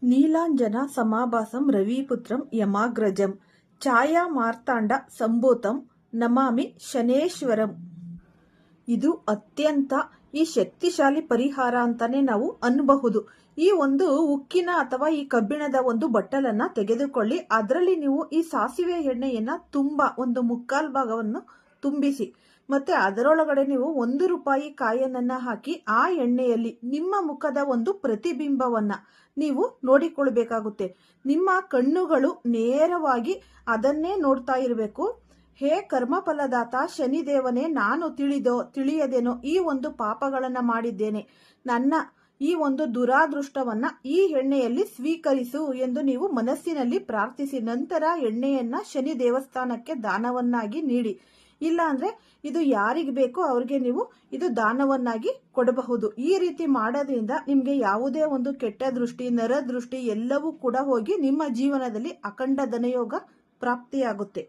ನೀಲಾಂಜನ ಸಮಾಭಾಸಂ ರವಿಪುತ್ರಂ ಯಮಾಗ್ರಜಂ ಛಾಯಾ ಮಾರ್ತಾಂಡ ಸಂಭೂತಂ ನಮಾಮಿ ಶನೇಶ್ವರಂ. ಇದು ಅತ್ಯಂತ ಈ ಶಕ್ತಿಶಾಲಿ ಪರಿಹಾರ ಅಂತಾನೆ ನಾವು ಅನ್ನಬಹುದು. ಈ ಒಂದು ಉಕ್ಕಿನ ಅಥವಾ ಈ ಕಬ್ಬಿಣದ ಒಂದು ಬಟ್ಟಲನ್ನ ತೆಗೆದುಕೊಳ್ಳಿ. ಅದರಲ್ಲಿ ನೀವು ಈ ಸಾಸಿವೆ ಎಣ್ಣೆಯನ್ನ ತುಂಬಾ ಒಂದು ಮುಕ್ಕಾಲು ಭಾಗವನ್ನು ತುಂಬಿಸಿ. ಮತ್ತೆ ಅದರೊಳಗಡೆ ನೀವು ₹1 ಕಾಯಿನನ್ನ ಹಾಕಿ ಆ ಎಣ್ಣೆಯಲ್ಲಿ ನಿಮ್ಮ ಮುಖದ ಒಂದು ಪ್ರತಿಬಿಂಬವನ್ನ ನೀವು ನೋಡಿಕೊಳ್ಬೇಕಾಗುತ್ತೆ. ನಿಮ್ಮ ಕಣ್ಣುಗಳು ನೇರವಾಗಿ ಅದನ್ನೇ ನೋಡ್ತಾ ಇರಬೇಕು. ಹೇ ಕರ್ಮಫಲದಾತ ಶನಿದೇವನೇ, ನಾನು ತಿಳಿಯದೇನೋ ಈ ಒಂದು ಪಾಪಗಳನ್ನ ಮಾಡಿದ್ದೇನೆ. ನನ್ನ ಈ ಒಂದು ದುರಾದೃಷ್ಟವನ್ನ ಈ ಎಣ್ಣೆಯಲ್ಲಿ ಸ್ವೀಕರಿಸು ಎಂದು ನೀವು ಮನಸ್ಸಿನಲ್ಲಿ ಪ್ರಾರ್ಥಿಸಿ. ನಂತರ ಎಣ್ಣೆಯನ್ನ ಶನಿ ದೇವಸ್ಥಾನಕ್ಕೆ ದಾನವನ್ನಾಗಿ ನೀಡಿ. ಇಲ್ಲ ಅಂದ್ರೆ ಇದು ಯಾರಿಗೆ ಬೇಕೋ ಅವ್ರಿಗೆ ನೀವು ಇದು ದಾನವನ್ನಾಗಿ ಕೊಡಬಹುದು. ಈ ರೀತಿ ಮಾಡೋದ್ರಿಂದ ನಿಮ್ಗೆ ಯಾವುದೇ ಒಂದು ಕೆಟ್ಟ ದೃಷ್ಟಿ, ನರದೃಷ್ಟಿ ಎಲ್ಲವೂ ಕೂಡ ಹೋಗಿ ನಿಮ್ಮ ಜೀವನದಲ್ಲಿ ಅಖಂಡ ಧನಯೋಗ ಪ್ರಾಪ್ತಿಯಾಗುತ್ತೆ.